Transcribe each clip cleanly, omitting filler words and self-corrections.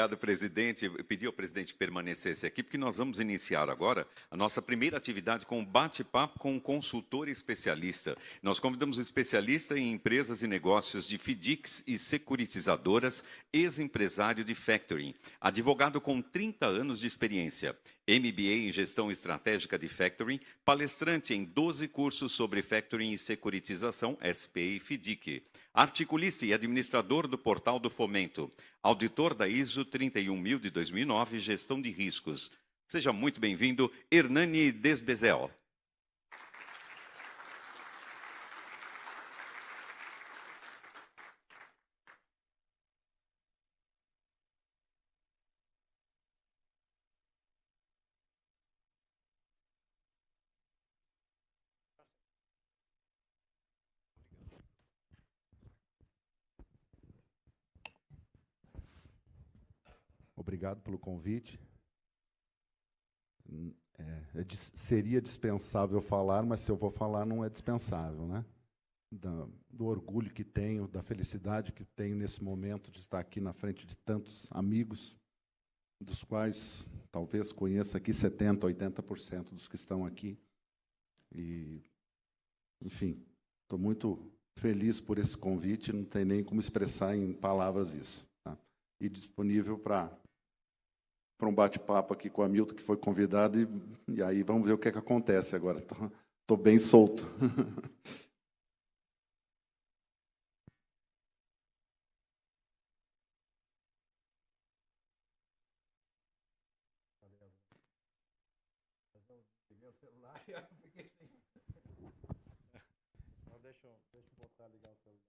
Obrigado, presidente. Eu pedi ao presidente que permanecesse aqui, porque nós vamos iniciar agora a nossa primeira atividade com um bate-papo com um consultor especialista. Nós convidamos um especialista em empresas e negócios de FDICs e securitizadoras, ex-empresário de factoring, advogado com 30 anos de experiência, MBA em gestão estratégica de factoring, palestrante em 12 cursos sobre factoring e securitização, SPE e FDIC. Articulista e administrador do Portal do Fomento, auditor da ISO 31000 de 2009, gestão de riscos. Seja muito bem-vindo, Hernani Desbezel. Obrigado pelo convite. Seria dispensável falar, mas se eu vou falar, não é dispensável, né? Do orgulho que tenho, da felicidade que tenho nesse momento de estar aqui na frente de tantos amigos, dos quais talvez conheça aqui 70%, 80% dos que estão aqui. E, enfim, estou muito feliz por esse convite, não tem nem como expressar em palavras isso. Tá? E disponível para um bate-papo aqui com o Hamilton, que foi convidado, e aí vamos ver o que é que acontece agora. Estou bem solto. Deixa eu voltar a ligar o celular.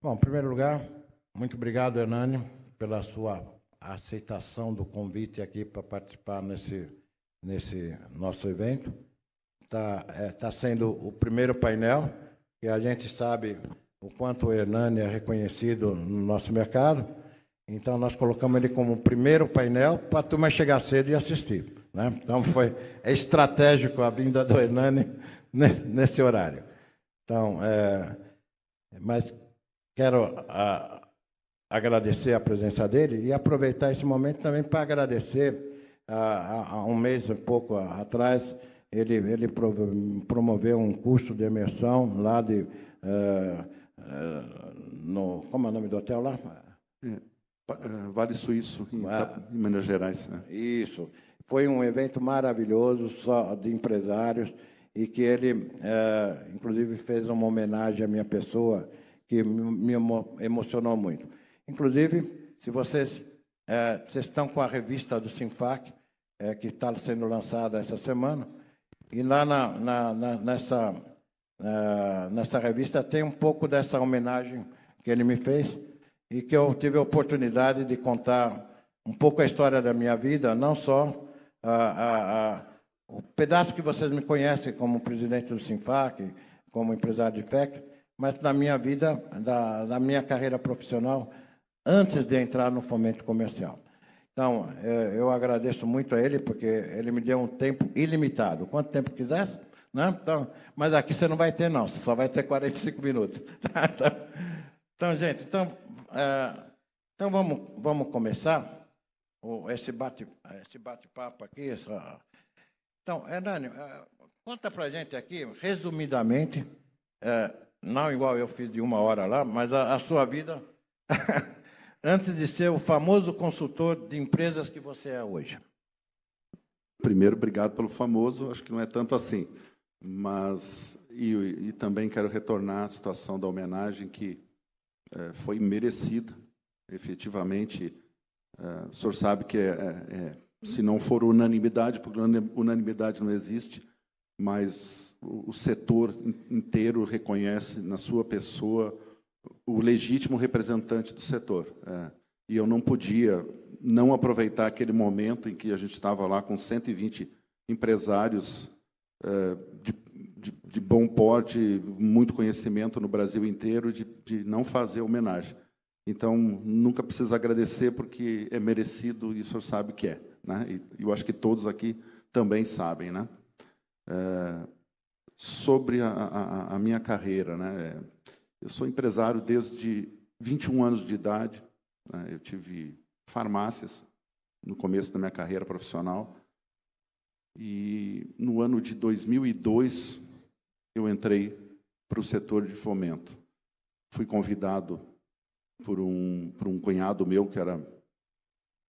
Bom, em primeiro lugar, muito obrigado, Hernani, pela sua aceitação do convite aqui para participar nesse nosso evento. Tá sendo o primeiro painel, e a gente sabe o quanto o Hernani é reconhecido no nosso mercado, então nós colocamos ele como o primeiro painel para a turma chegar cedo e assistir, né? Então é estratégico a vinda do Hernani nesse horário. Então, mas quero agradecer a presença dele e aproveitar esse momento também para agradecer, há um mês e pouco atrás, ele promoveu um curso de imersão lá como é o nome do hotel lá? Vale Suíço, em Minas Gerais. Né? Isso. Foi um evento maravilhoso, só de empresários, e que ele, inclusive, fez uma homenagem à minha pessoa, que me emocionou muito. Inclusive, se vocês estão com a revista do Sinfac, que está sendo lançada essa semana, e lá nessa revista tem um pouco dessa homenagem que ele me fez, e que eu tive a oportunidade de contar um pouco a história da minha vida, não só o pedaço que vocês me conhecem como presidente do Sinfac, como empresário de FEC, mas da minha vida, da minha carreira profissional, antes de entrar no fomento comercial. Então, eu agradeço muito a ele, porque ele me deu um tempo ilimitado. Quanto tempo quisesse, né? Então, mas aqui você não vai ter, não. Você só vai ter 45 minutos. Então, gente, então vamos começar esse bate-papo aqui. Então, Hernani, conta para a gente aqui, resumidamente, não igual eu fiz de 1 hora lá, mas a sua vida antes de ser o famoso consultor de empresas que você é hoje. Primeiro, obrigado pelo famoso, acho que não é tanto assim. Mas, e também quero retornar à situação da homenagem, que foi merecida, efetivamente. O senhor sabe que se não for unanimidade, porque unanimidade não existe, mas o setor inteiro reconhece na sua pessoa o legítimo representante do setor. E eu não podia não aproveitar aquele momento em que a gente estava lá com 120 empresários de bom porte, muito conhecimento no Brasil inteiro, de não fazer homenagem. Então, nunca precisa agradecer, porque é merecido e o senhor sabe que é, né? E eu acho que todos aqui também sabem, né? Sobre a minha carreira, né? Eu sou empresário desde 21 anos de idade, né? Eu tive farmácias no começo da minha carreira profissional. E no ano de 2002, eu entrei para o setor de fomento. Fui convidado por um cunhado meu, que era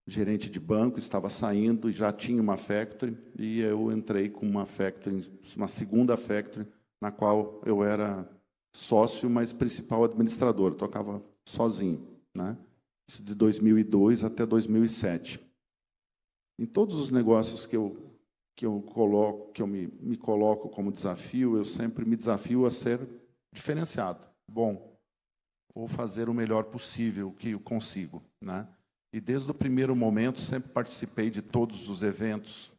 gerente de banco, estava saindo e já tinha uma factory, e eu entrei com uma factory, uma segunda factory, na qual eu era sócio, mas principal administrador, eu tocava sozinho, né? Isso de 2002 até 2007. Em todos os negócios que eu me coloco como desafio, eu sempre me desafio a ser diferenciado. Bom, vou fazer o melhor possível que eu consigo, né? E desde o primeiro momento sempre participei de todos os eventos.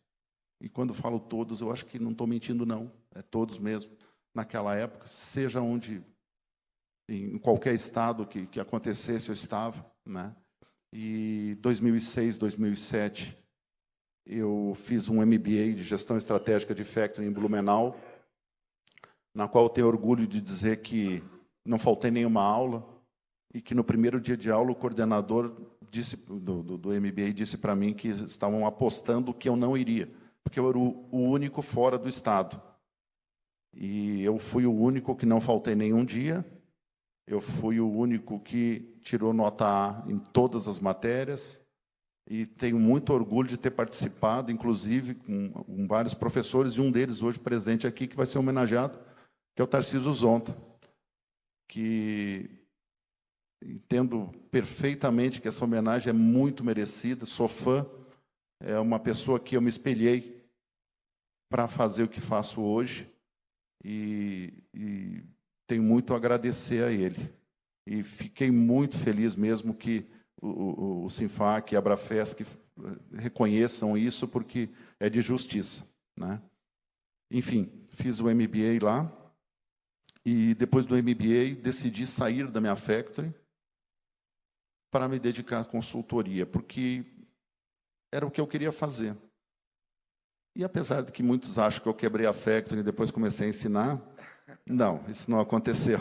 E quando falo todos, eu acho que não estou mentindo, não. É todos mesmo. Naquela época, seja onde, em qualquer estado que acontecesse, eu estava, né? E 2006, 2007, eu fiz um MBA de Gestão Estratégica de Factoring em Blumenau, na qual eu tenho orgulho de dizer que não faltei nenhuma aula, e que no primeiro dia de aula o coordenador do MBA disse para mim que estavam apostando que eu não iria, porque eu era o único fora do estado. E eu fui o único que não faltei nenhum dia, eu fui o único que tirou nota A em todas as matérias, e tenho muito orgulho de ter participado, inclusive com vários professores, e um deles hoje presente aqui, que vai ser homenageado, que é o Tarcísio Zonta, que entendo perfeitamente que essa homenagem é muito merecida, sou fã, é uma pessoa que eu me espelhei para fazer o que faço hoje, e tenho muito a agradecer a ele. E fiquei muito feliz mesmo que o Sinfac e a Abrafesc reconheçam isso, porque é de justiça, né? Enfim, fiz o MBA lá, e depois do MBA decidi sair da minha factory para me dedicar à consultoria, porque era o que eu queria fazer. E apesar de que muitos acham que eu quebrei a factory e depois comecei a ensinar, não, isso não aconteceu.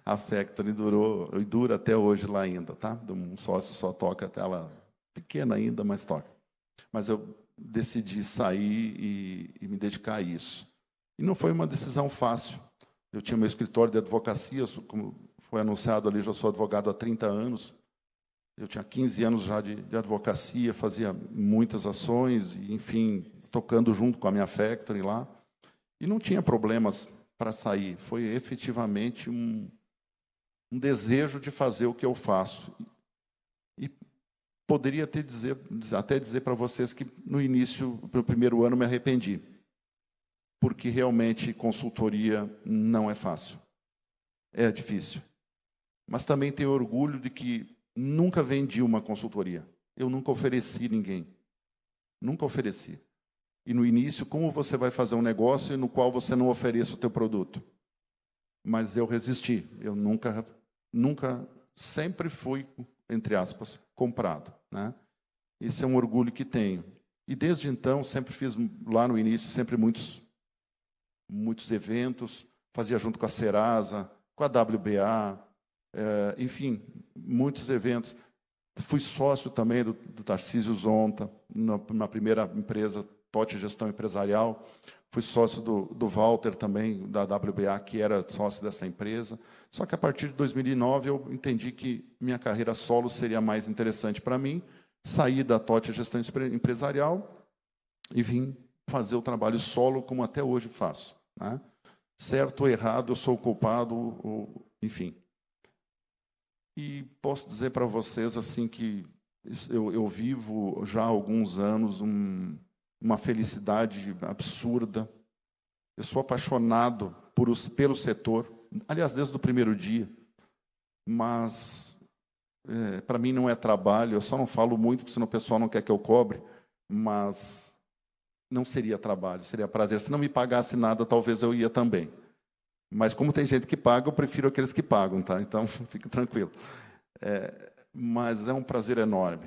A factory durou e dura até hoje lá ainda, tá? Um sócio só toca até ela pequena ainda, mas toca. Mas eu decidi sair e me dedicar a isso. E não foi uma decisão fácil. Eu tinha meu escritório de advocacia, como foi anunciado ali, já sou advogado há 30 anos. Eu tinha 15 anos já de advocacia, fazia muitas ações, e, enfim, tocando junto com a minha factory lá. E não tinha problemas para sair. Foi efetivamente um desejo de fazer o que eu faço. E poderia até dizer para vocês que no início, no primeiro ano, me arrependi. Porque realmente consultoria não é fácil. É difícil. Mas também tenho orgulho de que nunca vendi uma consultoria. Eu nunca ofereci ninguém. Nunca ofereci. E no início, como você vai fazer um negócio no qual você não ofereça o teu produto? Mas eu resisti. Eu nunca, sempre fui, entre aspas, comprado, né? Esse é um orgulho que tenho. E desde então, sempre fiz, lá no início, sempre muitos eventos, fazia junto com a Serasa, com a WBA, enfim, muitos eventos. Fui sócio também do Tarcísio Zonta, na primeira empresa, Totti Gestão Empresarial. Fui sócio do Walter também, da WBA, que era sócio dessa empresa. Só que a partir de 2009 eu entendi que minha carreira solo seria mais interessante para mim. Saí da Totti Gestão Empresarial e vim fazer o trabalho solo, como até hoje faço, né? Certo ou errado, eu sou o culpado, enfim. E posso dizer para vocês assim que eu vivo já há alguns anos uma felicidade absurda. Eu sou apaixonado pelo setor, aliás, desde o primeiro dia. Mas, para mim, não é trabalho. Eu só não falo muito, porque senão o pessoal não quer que eu cobre. Mas não seria trabalho, seria prazer. Se não me pagasse nada, talvez eu ia também. Mas como tem gente que paga, eu prefiro aqueles que pagam, tá? Então, fique tranquilo. Mas é um prazer enorme.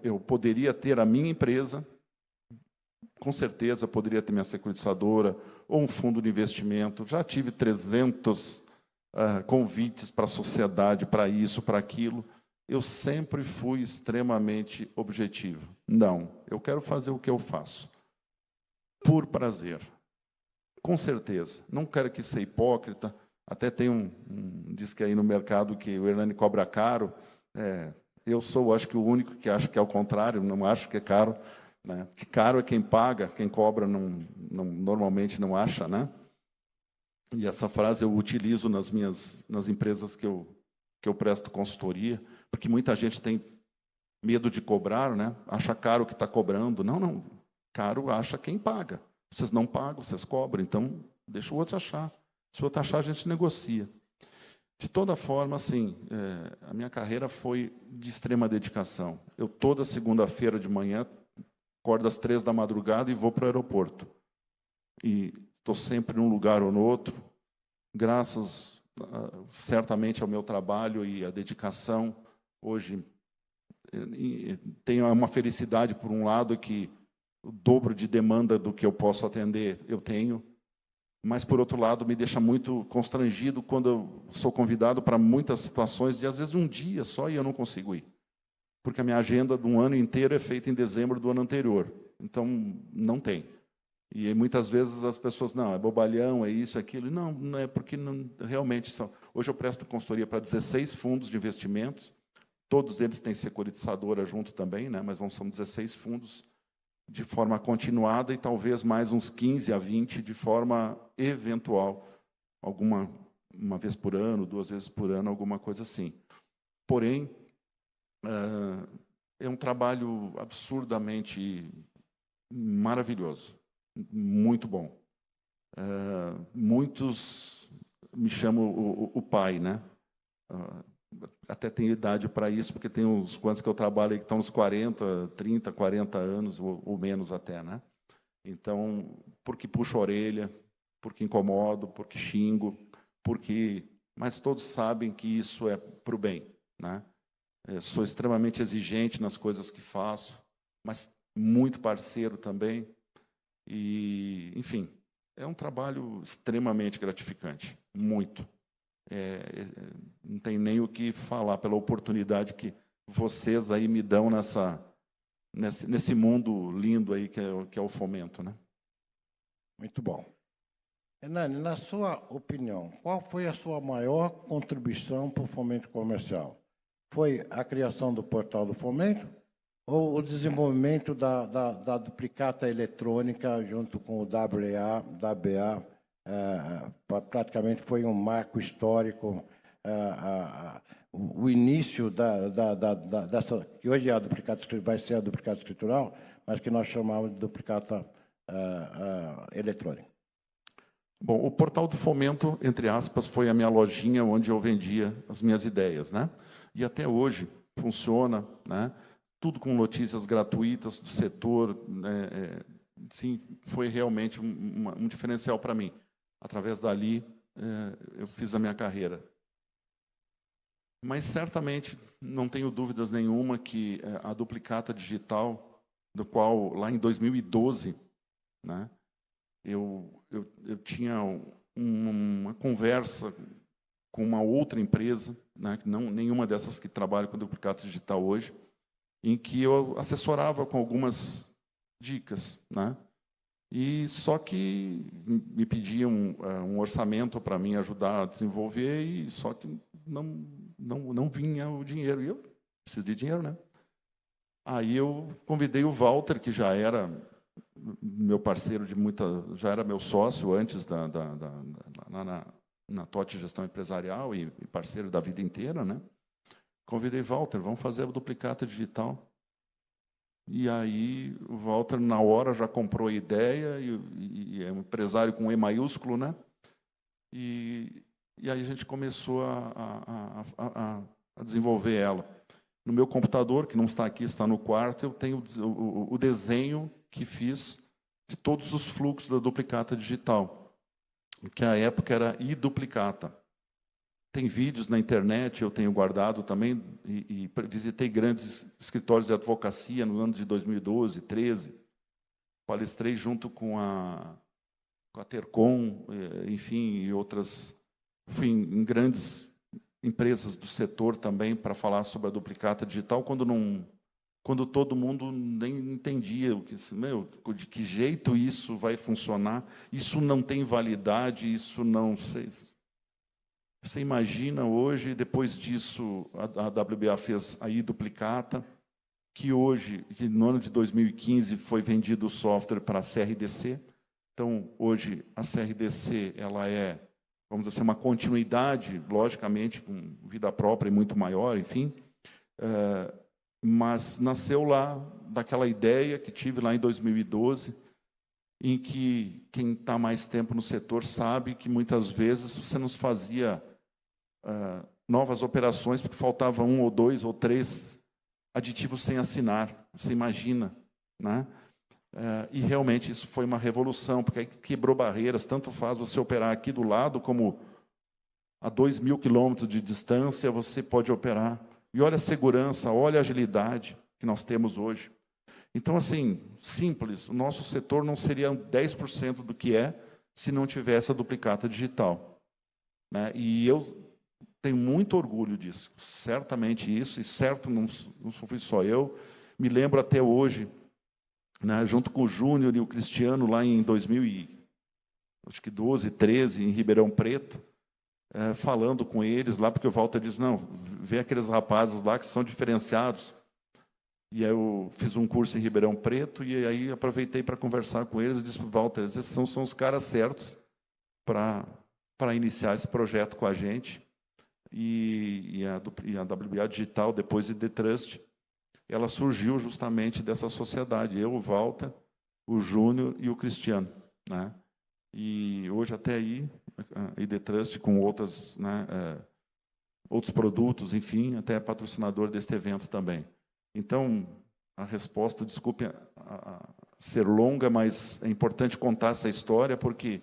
Eu poderia ter a minha empresa, com certeza poderia ter minha securitizadora ou um fundo de investimento. Já tive 300 convites para a sociedade, para isso, para aquilo. Eu sempre fui extremamente objetivo. Não, eu quero fazer o que eu faço, por prazer. Com certeza. Não quero que seja hipócrita. Até tem diz que aí no mercado que o Hernani cobra caro. Eu sou, acho que, o único que acha que é o contrário, não acho que é caro. Né? Que caro é quem paga, quem cobra normalmente não acha, né? E essa frase eu utilizo nas empresas que eu presto consultoria, porque muita gente tem medo de cobrar, né? Acha caro o que está cobrando. Não, caro acha quem paga. Vocês não pagam, vocês cobram, então deixa o outro achar. Se o outro achar, a gente negocia. De toda forma, assim, a minha carreira foi de extrema dedicação. Eu, toda segunda-feira de manhã, acordo às 3 da madrugada e vou para o aeroporto. E estou sempre num lugar ou no outro, graças, certamente, ao meu trabalho e à dedicação. Hoje, tenho uma felicidade, por um lado, que o dobro de demanda do que eu posso atender, eu tenho. Mas, por outro lado, me deixa muito constrangido quando eu sou convidado para muitas situações, de às vezes um dia só, e eu não consigo ir. Porque a minha agenda de um ano inteiro é feita em dezembro do ano anterior. Então, não tem. E muitas vezes as pessoas, não, é bobalhão, é isso, é aquilo. Não é porque realmente são. Hoje eu presto consultoria para 16 fundos de investimentos. Todos eles têm securitizadora junto também, né? Mas são 16 fundos de forma continuada e talvez mais uns 15 a 20 de forma eventual, uma vez por ano, 2 vezes por ano, alguma coisa assim. Porém, é um trabalho absurdamente maravilhoso, muito bom. Muitos me chamam o pai, né? Até tenho idade para isso, porque tem uns quantos que eu trabalho aí que estão nos 30, 40 anos, ou menos até, né? Então, porque puxo a orelha, porque incomodo, porque xingo, mas todos sabem que isso é para o bem, né? Sou extremamente exigente nas coisas que faço, mas muito parceiro também. E, enfim, é um trabalho extremamente gratificante, muito. Não tem nem o que falar pela oportunidade que vocês aí me dão nesse mundo lindo aí que é o fomento, né? Muito bom. Hernani, na sua opinião, qual foi a sua maior contribuição para o fomento comercial? Foi a criação do portal do fomento ou o desenvolvimento da duplicata eletrônica junto com o WA, praticamente foi um marco histórico, o início dessa, que hoje é a duplicata, vai ser a duplicata escritural, mas que nós chamamos de duplicata eletrônica. Bom, o portal do fomento, entre aspas, foi a minha lojinha onde eu vendia as minhas ideias, né? E até hoje funciona, né? Tudo com notícias gratuitas do setor, né? Sim, foi realmente um diferencial para mim. Através dali, eu fiz a minha carreira. Mas, certamente, não tenho dúvidas nenhuma que a duplicata digital, do qual, lá em 2012, né, eu tinha uma conversa com uma outra empresa, né, nenhuma dessas que trabalha com duplicata digital hoje, em que eu assessorava com algumas dicas, né? E só que me pediam um orçamento para mim ajudar a desenvolver, e só que não vinha o dinheiro. E eu preciso de dinheiro, né? Aí eu convidei o Walter, que já era meu parceiro já era meu sócio antes na TOT Gestão Empresarial e parceiro da vida inteira, né? Convidei Walter, vamos fazer a duplicata digital. E aí o Walter, na hora, já comprou a ideia, e é um empresário com E maiúsculo, né? E aí a gente começou a desenvolver ela. No meu computador, que não está aqui, está no quarto, eu tenho o desenho que fiz de todos os fluxos da duplicata digital, que à época era iDuplicata. Tem vídeos na internet, eu tenho guardado também, e visitei grandes escritórios de advocacia no ano de 2012, 13. Palestrei junto com a Tercom, enfim, e outras. Fui em grandes empresas do setor também para falar sobre a duplicata digital, quando todo mundo nem entendia de que jeito isso vai funcionar, isso não tem validade, isso não sei. Você imagina hoje, depois disso, a WBA fez a iDuplicata, que no ano de 2015, foi vendido o software para a CRDC. Então, hoje, a CRDC ela é, vamos dizer assim, uma continuidade, logicamente, com vida própria e muito maior, enfim, mas nasceu lá daquela ideia que tive lá em 2012, em que quem está mais tempo no setor sabe que, muitas vezes, você nos fazia novas operações, porque faltava 1 ou 2 ou 3 aditivos sem assinar, você imagina, né? E realmente isso foi uma revolução, porque aí quebrou barreiras, tanto faz você operar aqui do lado, como a 2.000 quilômetros de distância, você pode operar. E olha a segurança, olha a agilidade que nós temos hoje. Então, assim, simples, o nosso setor não seria 10% do que é, se não tivesse a duplicata digital, né? E eu tenho muito orgulho disso, certamente isso, e certo não fui só eu. Me lembro até hoje, né, junto com o Júnior e o Cristiano, lá em 2012, 13, em Ribeirão Preto, falando com eles lá, porque o Walter diz, não, vê aqueles rapazes lá que são diferenciados. E aí eu fiz um curso em Ribeirão Preto, e aí aproveitei para conversar com eles, e disse, Walter, esses são os caras certos para iniciar esse projeto com a gente. E a WBA Digital, depois de The Trust, ela surgiu justamente dessa sociedade. Eu, o Walter, o Júnior e o Cristiano, né? E hoje até aí, a The Trust com outros produtos, enfim, até é patrocinador deste evento também. Então, a resposta, desculpe ser longa, mas é importante contar essa história, porque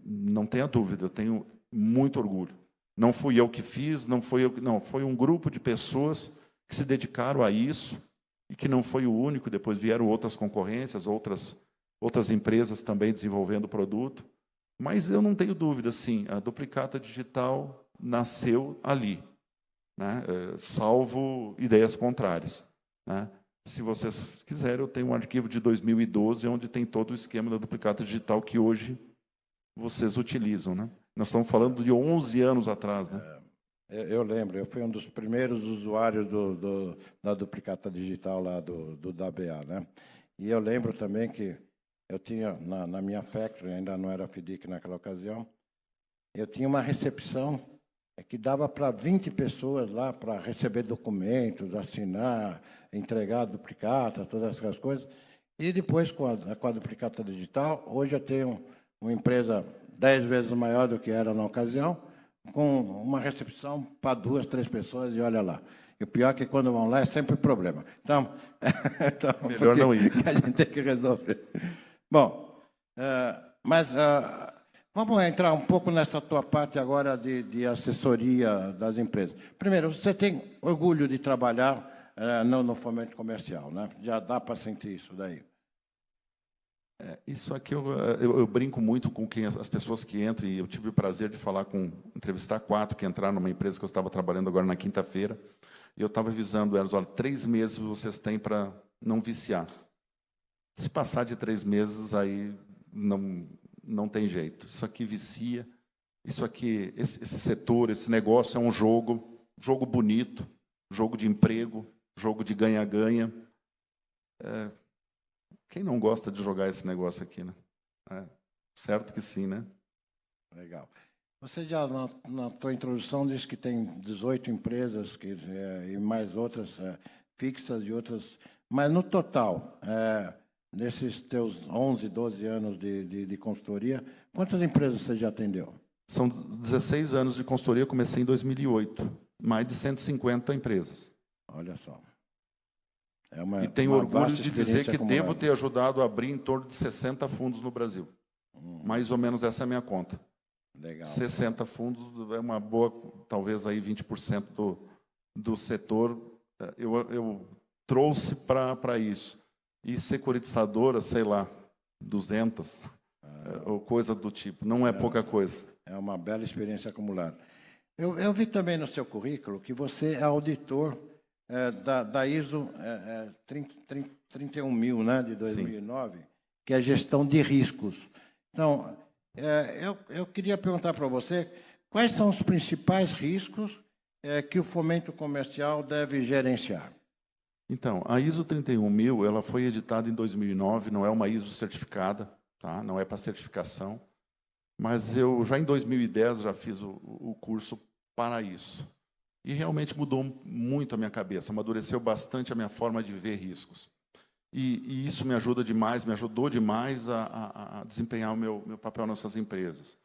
não tenha dúvida, eu tenho muito orgulho. Não fui eu que fiz, não, foi um grupo de pessoas que se dedicaram a isso, e que não foi o único, depois vieram outras concorrências, outras empresas também desenvolvendo o produto. Mas eu não tenho dúvida, sim, a duplicata digital nasceu ali, né? Salvo ideias contrárias, né? Se vocês quiserem, eu tenho um arquivo de 2012, onde tem todo o esquema da duplicata digital que hoje vocês utilizam, né? Nós estamos falando de 11 anos atrás, né? Eu lembro, eu fui um dos primeiros usuários da duplicata digital lá do WBA, né? E eu lembro também que eu tinha, na minha factory, ainda não era FDIC naquela ocasião, eu tinha uma recepção que dava para 20 pessoas lá para receber documentos, assinar, entregar a duplicata, todas essas coisas. E depois, com a duplicata digital, hoje eu tenho uma empresa 10 vezes maior do que era na ocasião, com uma recepção para 2, 3 pessoas, e olha lá. E o pior é que quando vão lá é sempre problema. Então melhor não ir. A gente tem que resolver. Bom, mas vamos entrar um pouco nessa tua parte agora de assessoria das empresas. Primeiro, você tem orgulho de trabalhar no fomento comercial, né? Já dá para sentir isso daí. Isso aqui eu brinco muito com as pessoas que entram, e eu tive o prazer de entrevistar 4 que entraram numa empresa que eu estava trabalhando agora na quinta-feira, e eu estava avisando elas, olha, 3 meses vocês têm para não viciar. Se passar de 3 meses, aí não tem jeito. Isso aqui vicia, isso aqui, esse setor, esse negócio é um jogo bonito, jogo de emprego, jogo de ganha-ganha. Quem não gosta de jogar esse negócio aqui, né? Certo que sim, né? Legal. Você já, na tua introdução, disse que tem 18 empresas e mais outras fixas e outras... Mas, no total, nesses teus 11, 12 anos de consultoria, quantas empresas você já atendeu? São 16 anos de consultoria, comecei em 2008. Mais de 150 empresas. Olha só. E tenho orgulho de dizer que devo ter ajudado a abrir em torno de 60 fundos no Brasil. Mais ou menos essa é a minha conta. Legal. 60 fundos é uma boa, talvez aí 20% do setor, eu trouxe para isso. E securitizadora, sei lá, 200, ou coisa do tipo. Não é pouca coisa. É uma bela experiência acumulada. Eu vi também no seu currículo que você é auditor da ISO 31000, né, de 2009, que é gestão de riscos. Então, eu queria perguntar para você quais são os principais riscos que o fomento comercial deve gerenciar. Então, a ISO 31000, ela foi editada em 2009, não é uma ISO certificada, tá? Não é para certificação, mas eu já em 2010 já fiz o curso para isso. E realmente mudou muito a minha cabeça, amadureceu bastante a minha forma de ver riscos. E isso me ajuda demais, me ajudou demais a desempenhar o meu papel nessas empresas.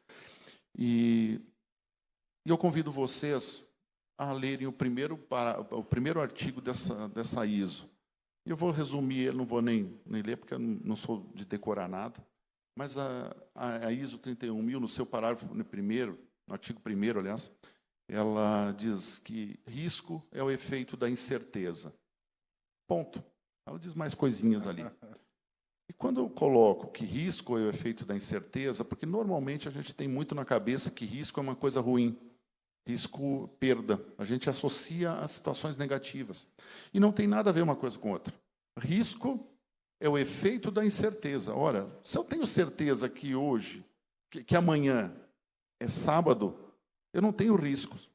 E eu convido vocês a lerem o primeiro artigo dessa ISO. Eu vou resumir ele, não vou nem ler, porque eu não sou de decorar nada, mas a ISO 31000, no seu parágrafo primeiro, no artigo 1º, aliás, ela diz que risco é o efeito da incerteza. Ponto. Ela diz mais coisinhas ali. E quando eu coloco que risco é o efeito da incerteza, porque normalmente a gente tem muito na cabeça que risco é uma coisa ruim. Risco, perda. A gente associa a situações negativas. E não tem nada a ver uma coisa com outra. Risco é o efeito da incerteza. Ora, se eu tenho certeza que hoje, que amanhã é sábado, eu não tenho riscos.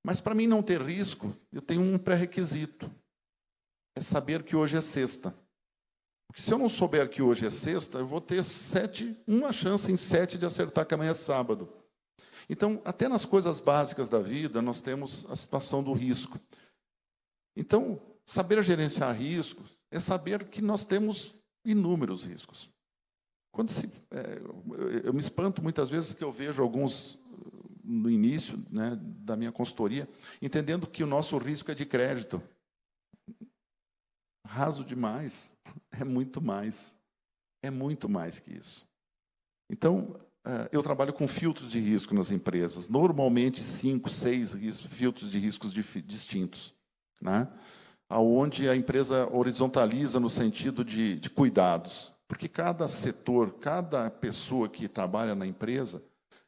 Mas para mim não ter risco, eu tenho um pré-requisito. É saber que hoje é sexta. Porque se eu não souber que hoje é sexta, eu vou ter uma chance em 7 de acertar que amanhã é sábado. Então, até nas coisas básicas da vida, nós temos a situação do risco. Então, saber gerenciar riscos é saber que nós temos inúmeros riscos. Eu me espanto muitas vezes que eu vejo alguns, no início, né, da minha consultoria, entendendo que o nosso risco é de crédito. Raso demais. É muito mais. É muito mais que isso. Então, eu trabalho com filtros de risco nas empresas, normalmente 5, 6 filtros de riscos distintos, né? Onde a empresa horizontaliza no sentido de cuidados, porque cada setor, cada pessoa que trabalha na empresa,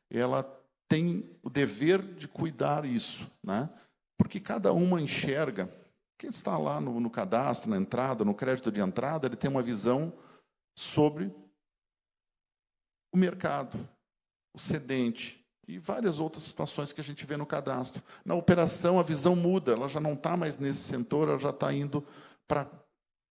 ela tem o dever de cuidar isso, né? Porque cada uma enxerga, quem está lá no cadastro, na entrada, no crédito de entrada, ele tem uma visão sobre o mercado, o cedente e várias outras situações que a gente vê no cadastro. Na operação, a visão muda, ela já não está mais nesse setor, ela já está indo para...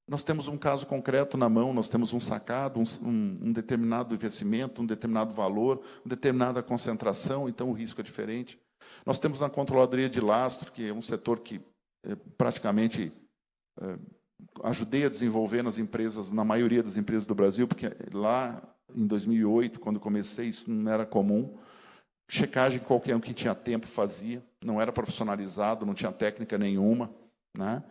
Nós temos um caso concreto na mão, nós temos um sacado, um determinado investimento, um determinado valor, uma determinada concentração, então o risco é diferente. Nós temos na controladoria de lastro, que é um setor que praticamente ajudei a desenvolver nas empresas, na maioria das empresas do Brasil, porque lá em 2008, quando comecei, isso não era comum. Checagem, qualquer um que tinha tempo fazia, não era profissionalizado, não tinha técnica nenhuma, né?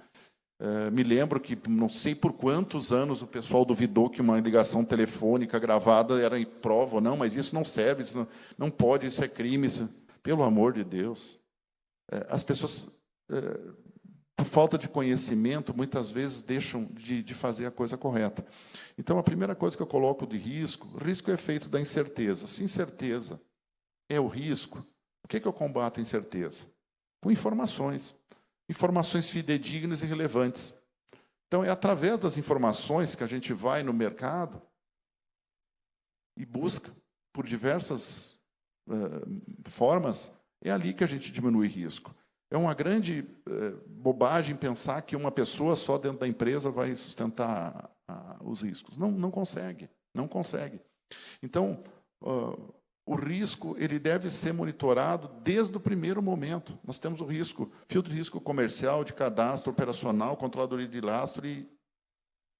Me lembro que, não sei por quantos anos, o pessoal duvidou que uma ligação telefônica gravada era prova ou não, mas isso não serve, isso não pode, isso é crime. Isso... Pelo amor de Deus. As pessoas, por falta de conhecimento, muitas vezes deixam de fazer a coisa correta. Então, a primeira coisa que eu coloco de risco é o efeito da incerteza. Se incerteza é o risco, o que eu combato a incerteza? Com informações. Informações fidedignas e relevantes. Então, é através das informações que a gente vai no mercado e busca, por diversas formas, é ali que a gente diminui risco. É uma grande bobagem pensar que uma pessoa só dentro da empresa vai sustentar os riscos. Não consegue, não consegue. Então, o risco ele deve ser monitorado desde o primeiro momento. Nós temos o risco, filtro de risco comercial, de cadastro, operacional, controladoria de lastro e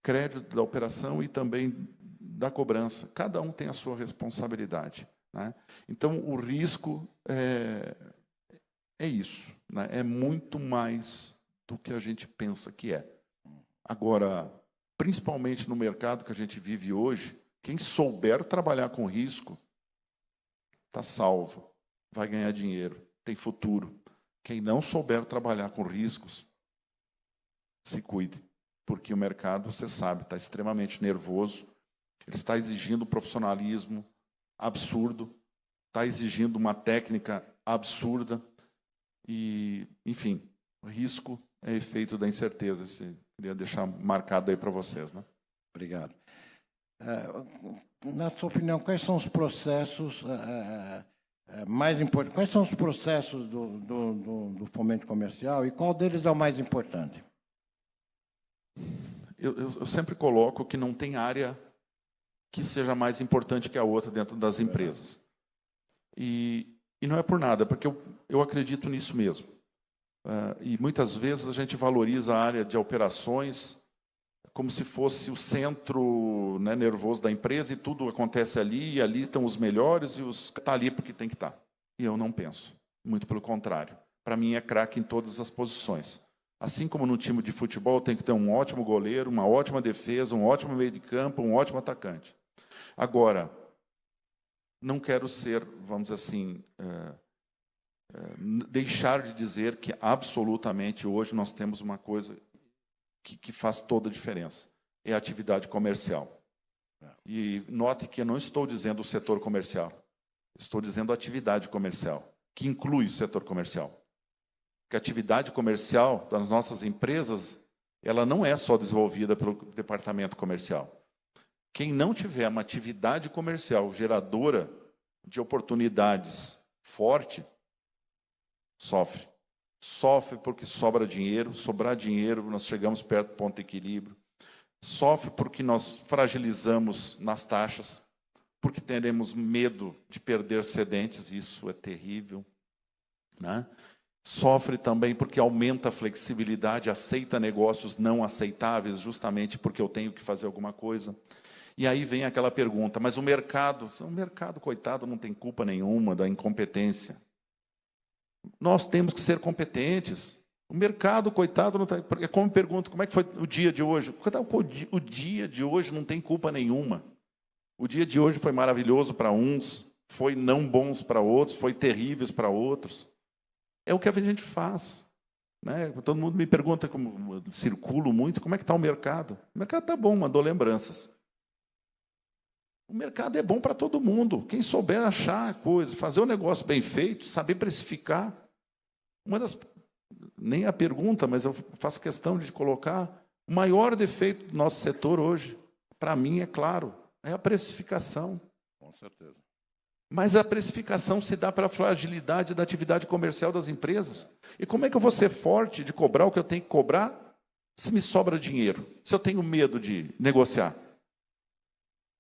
crédito da operação e também da cobrança. Cada um tem a sua responsabilidade, né? Então, o risco é isso, né? É muito mais do que a gente pensa que é. Agora, principalmente no mercado que a gente vive hoje, quem souber trabalhar com risco está salvo, vai ganhar dinheiro, tem futuro. Quem não souber trabalhar com riscos, se cuide, porque o mercado, você sabe, está extremamente nervoso, ele está exigindo profissionalismo absurdo, está exigindo uma técnica absurda e, enfim, o risco é efeito da incerteza. Queria deixar marcado aí para vocês, né? Obrigado. Na sua opinião, quais são os processos mais importantes? Quais são os processos do fomento comercial e qual deles é o mais importante? Eu sempre coloco que não tem área que seja mais importante que a outra dentro das empresas. E não é por nada, porque eu acredito nisso mesmo. E muitas vezes a gente valoriza a área de operações como se fosse o centro, né, nervoso da empresa e tudo acontece ali, e ali estão os melhores e está ali porque tem que estar. E eu não penso, muito pelo contrário. Para mim é craque em todas as posições. Assim como no time de futebol tem que ter um ótimo goleiro, uma ótima defesa, um ótimo meio de campo, um ótimo atacante. Agora, não quero ser, vamos dizer assim, deixar de dizer que absolutamente hoje nós temos uma coisa que faz toda a diferença. É a atividade comercial. E note que eu não estou dizendo o setor comercial. Estou dizendo a atividade comercial, que inclui o setor comercial. Porque a atividade comercial das nossas empresas, ela não é só desenvolvida pelo departamento comercial. Quem não tiver uma atividade comercial geradora de oportunidades forte, sofre. Sofre porque sobra dinheiro, sobrar dinheiro, nós chegamos perto do ponto de equilíbrio. Sofre porque nós fragilizamos nas taxas, porque teremos medo de perder cedentes, isso é terrível, né? Sofre também porque aumenta a flexibilidade, aceita negócios não aceitáveis, justamente porque eu tenho que fazer alguma coisa. E aí vem aquela pergunta, mas o mercado, coitado, não tem culpa nenhuma da incompetência. Nós temos que ser competentes. O mercado, coitado, não está. Como me pergunto, como é que foi o dia de hoje? O dia de hoje não tem culpa nenhuma. O dia de hoje foi maravilhoso para uns, foi não bons para outros, foi terríveis para outros. É o que a gente faz, né? Todo mundo me pergunta, como circulo muito, como é que está o mercado? O mercado está bom, mandou lembranças. O mercado é bom para todo mundo. Quem souber achar coisa, fazer o negócio bem feito, saber precificar. Nem a pergunta, mas eu faço questão de colocar, o maior defeito do nosso setor hoje, para mim, é claro, é a precificação. Com certeza. Mas a precificação se dá para a fragilidade da atividade comercial das empresas. E como é que eu vou ser forte de cobrar o que eu tenho que cobrar se me sobra dinheiro? Se eu tenho medo de negociar?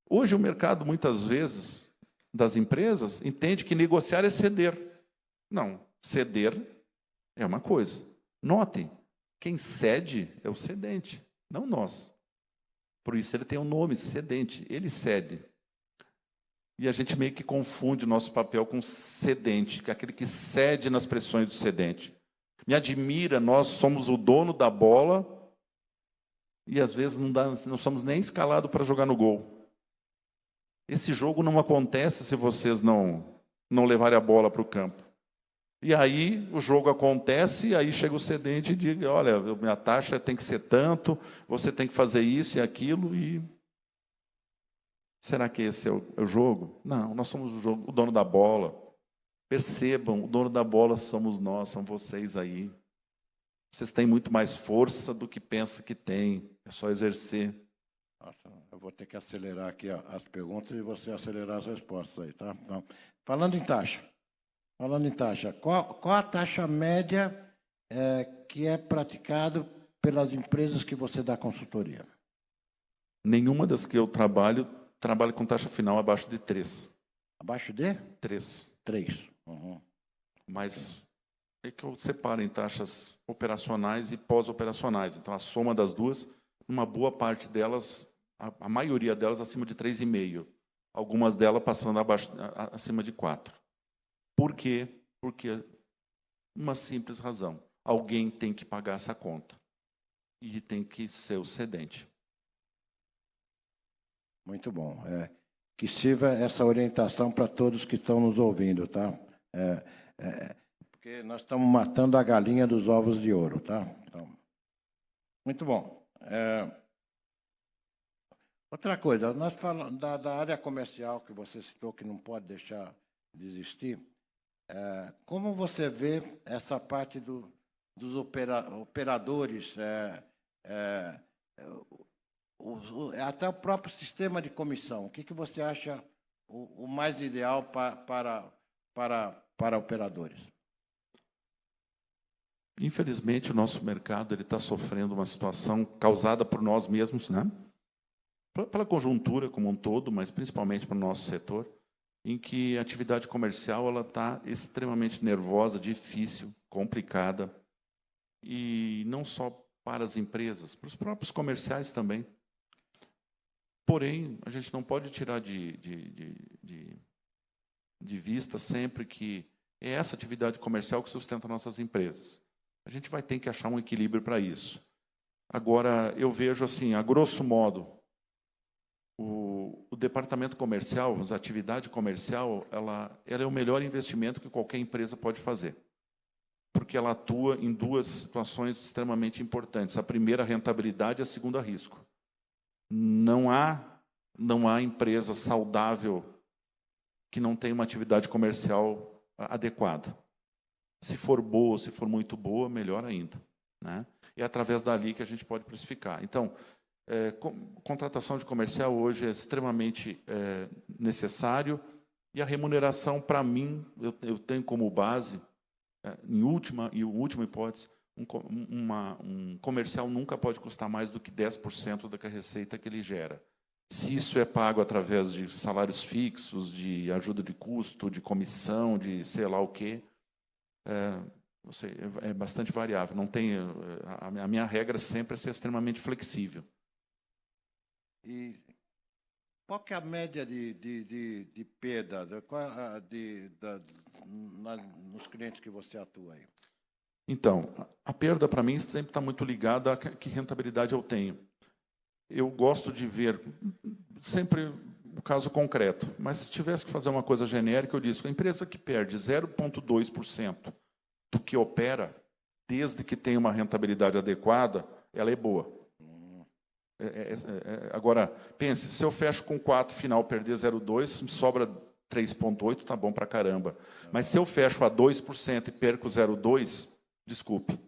Hoje o mercado, muitas vezes, das empresas, entende que negociar é ceder. Não, ceder é uma coisa. Notem, quem cede é o cedente, não nós. Por isso ele tem um nome, cedente, ele cede. E a gente meio que confunde o nosso papel com cedente, que é aquele que cede nas pressões do cedente. Me admira, nós somos o dono da bola e às vezes não somos nem escalados para jogar no gol. Esse jogo não acontece se vocês não levarem a bola para o campo. E aí o jogo acontece, e aí chega o cedente e diz, olha, minha taxa tem que ser tanto, você tem que fazer isso e aquilo, e será que esse é o jogo? Não, nós somos o dono da bola. Percebam, o dono da bola somos nós, são vocês aí. Vocês têm muito mais força do que pensam que têm, é só exercer. Nossa, eu vou ter que acelerar aqui as perguntas e você acelerar as respostas aí, tá? Então, falando em taxa, qual a taxa média que é praticada pelas empresas que você dá consultoria? Nenhuma das que eu trabalho com taxa final abaixo de 3. Abaixo de? 3. 3. Uhum. Mas é que eu separo em taxas operacionais e pós-operacionais. Então, a soma das duas, uma boa parte delas, a maioria delas acima de 3,5. Algumas delas passando acima de 4. Por quê? Porque uma simples razão. Alguém tem que pagar essa conta. E tem que ser o cedente. Muito bom. que sirva essa orientação para todos que estão nos ouvindo, tá? Porque nós estamos matando a galinha dos ovos de ouro, tá? Então, muito bom. Outra coisa, nós falamos da área comercial que você citou, que não pode deixar de existir. Como você vê essa parte dos operadores, até o próprio sistema de comissão? O que você acha o mais ideal para operadores? Infelizmente, o nosso mercado está sofrendo uma situação causada por nós mesmos, né? Pela conjuntura como um todo, mas principalmente para o nosso setor, em que a atividade comercial está extremamente nervosa, difícil, complicada, e não só para as empresas, para os próprios comerciais também. Porém, a gente não pode tirar de vista sempre que é essa atividade comercial que sustenta nossas empresas. A gente vai ter que achar um equilíbrio para isso. Agora, eu vejo assim, a grosso modo, o departamento comercial, a atividade comercial, ela é o melhor investimento que qualquer empresa pode fazer, porque ela atua em duas situações extremamente importantes. A primeira, a rentabilidade, e a segunda, risco. Não há empresa saudável que não tenha uma atividade comercial adequada. Se for boa, se for muito boa, melhor ainda, né? E é através dali que a gente pode precificar. Então, contratação de comercial hoje é extremamente necessário, e a remuneração, para mim, eu tenho como base, em última hipótese, um comercial nunca pode custar mais do que 10% da receita que ele gera. Se isso é pago através de salários fixos, de ajuda de custo, de comissão, de sei lá o quê, é bastante variável. Não tem, a minha regra sempre é ser extremamente flexível. E qual que é a média de perda nos clientes que você atua aí? Então, a perda, para mim, sempre está muito ligada a que rentabilidade eu tenho. Eu gosto de ver sempre o caso concreto, mas se tivesse que fazer uma coisa genérica, eu disse que a empresa que perde 0,2% do que opera, desde que tenha uma rentabilidade adequada, ela é boa. Agora, pense, se eu fecho com 4, final perder 0,2, me sobra 3,8, tá bom para caramba. Mas se eu fecho a 2% e perco 0,2, desculpe,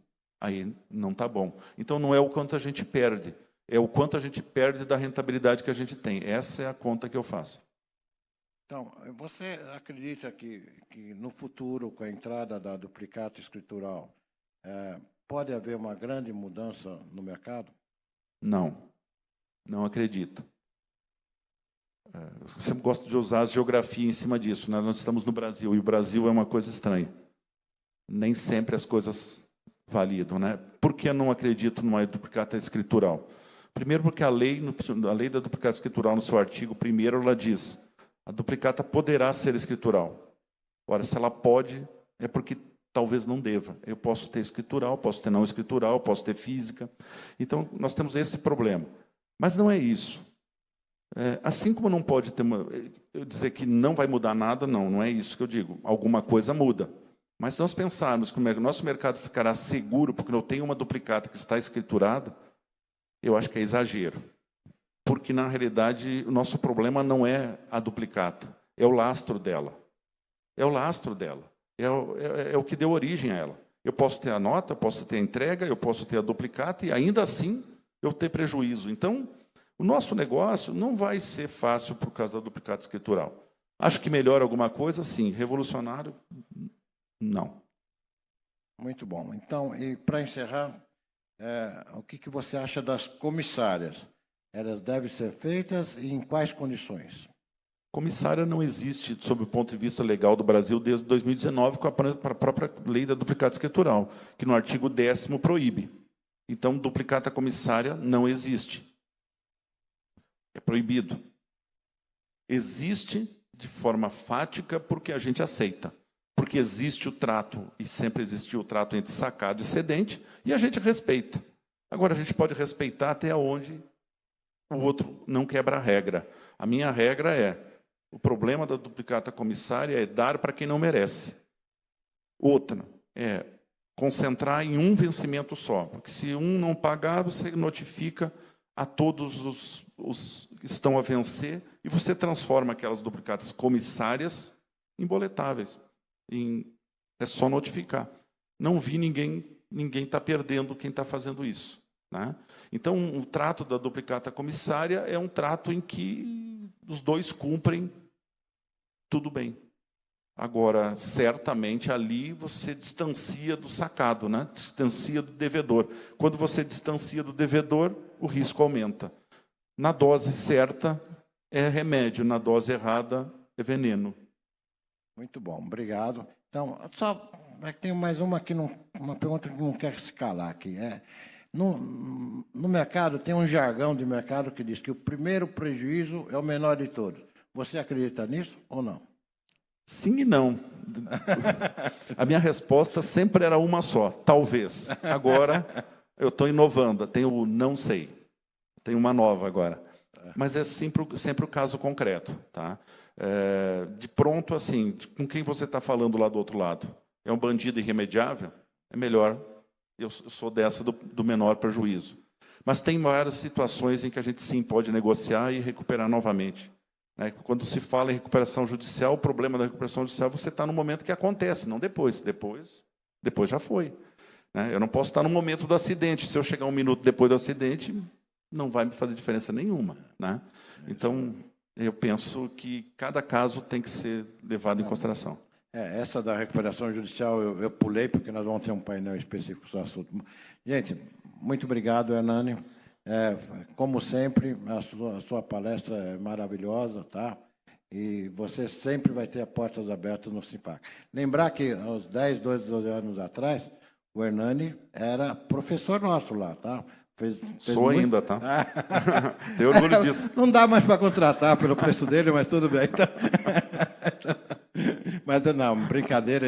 aí não tá bom. Então, não é o quanto a gente perde, é o quanto a gente perde da rentabilidade que a gente tem. Essa é a conta que eu faço. Então, você acredita que no futuro, com a entrada da duplicata escritural, pode haver uma grande mudança no mercado? Não acredito. Eu sempre gosto de usar a geografia em cima disso, né? Nós estamos no Brasil, e o Brasil é uma coisa estranha. Nem sempre as coisas validam, né? Por que eu não acredito numa duplicata escritural? Primeiro, porque a lei da duplicata escritural, no seu artigo 1º, ela diz: a duplicata poderá ser escritural. Ora, se ela pode, é porque talvez não deva. Eu posso ter escritural, posso ter não escritural, posso ter física. Então, nós temos esse problema. Mas não é isso. Assim como não pode ter eu dizer que não vai mudar nada, não é isso que eu digo. Alguma coisa muda. Mas se nós pensarmos que o nosso mercado ficará seguro porque eu tenho uma duplicata que está escriturada, eu acho que é exagero. Porque, na realidade, o nosso problema não é a duplicata, é o lastro dela. É o lastro dela. É o que deu origem a ela. Eu posso ter a nota, eu posso ter a entrega, eu posso ter a duplicata e, ainda assim, eu ter prejuízo. Então, o nosso negócio não vai ser fácil por causa da duplicata escritural. Acho que melhora alguma coisa? Sim. Revolucionário? Não. Muito bom. Então, e para encerrar, o que você acha das comissárias? Elas devem ser feitas e em quais condições? Comissária não existe, sob o ponto de vista legal do Brasil, desde 2019, com a própria lei da duplicata escritural, que no artigo 10º proíbe. Então, duplicata comissária não existe. É proibido. Existe de forma fática porque a gente aceita. Porque existe o trato, e sempre existiu o trato entre sacado e cedente, e a gente respeita. Agora, a gente pode respeitar até onde o outro não quebra a regra. A minha regra é: O problema da duplicata comissária é dar para quem não merece. Outra é concentrar em um vencimento só, porque se um não pagar, você notifica a todos os que estão a vencer e você transforma aquelas duplicatas comissárias em boletáveis. É só notificar. Não vi ninguém está perdendo quem está fazendo isso, né? Então, o trato da duplicata comissária é um trato em que os dois cumprem tudo bem. Agora, certamente, ali você distancia do sacado, né? Distancia do devedor. Quando você distancia do devedor, o risco aumenta. Na dose certa, é remédio. Na dose errada, é veneno. Muito bom, obrigado. Então, só tem mais uma pergunta que não quer se calar aqui. No mercado, tem um jargão de mercado que diz que o primeiro prejuízo é o menor de todos. Você acredita nisso ou não? Sim e não. A minha resposta sempre era uma só, talvez. Agora, eu estou inovando, tenho o não sei. Tem uma nova agora. Mas é sempre o caso concreto. Tá? De pronto, assim, com quem você está falando lá do outro lado? É um bandido irremediável? É melhor, eu sou dessa do menor prejuízo. Mas tem várias situações em que a gente sim pode negociar e recuperar novamente. Quando se fala em recuperação judicial, o problema da recuperação judicial, você está no momento que acontece, não depois. Depois já foi. Eu não posso estar no momento do acidente. Se eu chegar um minuto depois do acidente, não vai me fazer diferença nenhuma. Então, eu penso que cada caso tem que ser levado em consideração. Essa da recuperação judicial eu pulei, porque nós vamos ter um painel específico sobre o assunto. Gente, muito obrigado, Hernani. Como sempre, a sua palestra é maravilhosa, tá? E você sempre vai ter as portas abertas no Sinfac. Lembrar que, aos 10, 12 anos atrás, o Hernani era professor nosso lá, tá? Sou ainda, tá? Tenho orgulho disso. Não dá mais para contratar pelo preço dele, mas tudo bem. Então... Mas não, brincadeira,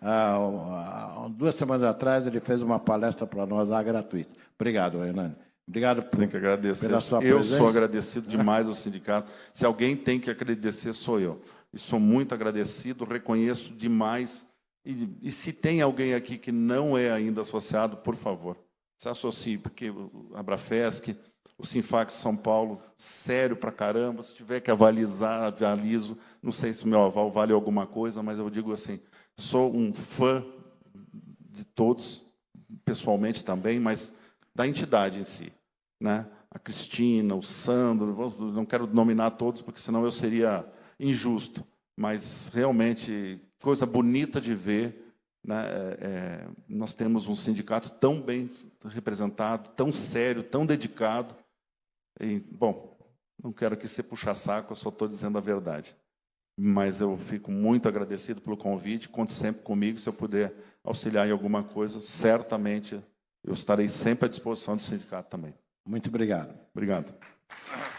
há 2 semanas atrás, ele fez uma palestra para nós lá gratuita. Obrigado, Hernani. Obrigado tem que agradecer. Pela sua eu presença. Sou agradecido demais ao sindicato. Se alguém tem que agradecer, sou eu. E sou muito agradecido, reconheço demais. E se tem alguém aqui que não é ainda associado, por favor, se associe, porque a Abrafesc, o Sinfac São Paulo, sério pra caramba. Se tiver que avalizar, avalizo. Não sei se o meu aval vale alguma coisa, mas eu digo assim, sou um fã de todos, pessoalmente também, mas da entidade em si, né? A Cristina, o Sandro, não quero nominar todos, porque senão eu seria injusto, mas realmente coisa bonita de ver, né? Nós temos um sindicato tão bem representado, tão sério, tão dedicado. E, bom, não quero aqui ser puxa-saco, eu só estou dizendo a verdade. Mas eu fico muito agradecido pelo convite, conte sempre comigo, se eu puder auxiliar em alguma coisa, certamente eu estarei sempre à disposição do sindicato também. Muito obrigado. Obrigado.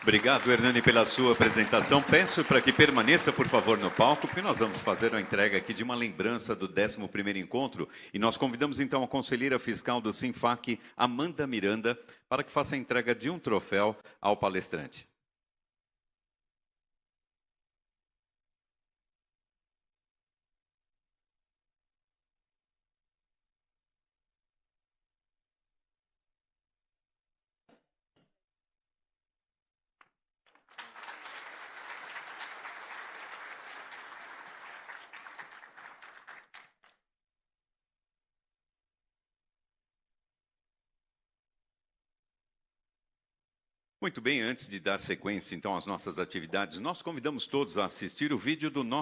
Obrigado, Hernani, pela sua apresentação. Peço para que permaneça, por favor, no palco, porque nós vamos fazer a entrega aqui de uma lembrança do 11º encontro. E nós convidamos, então, a conselheira fiscal do Sinfac, Amanda Miranda, para que faça a entrega de um troféu ao palestrante. Muito bem, antes de dar sequência, então, às nossas atividades, nós convidamos todos a assistir o vídeo do nosso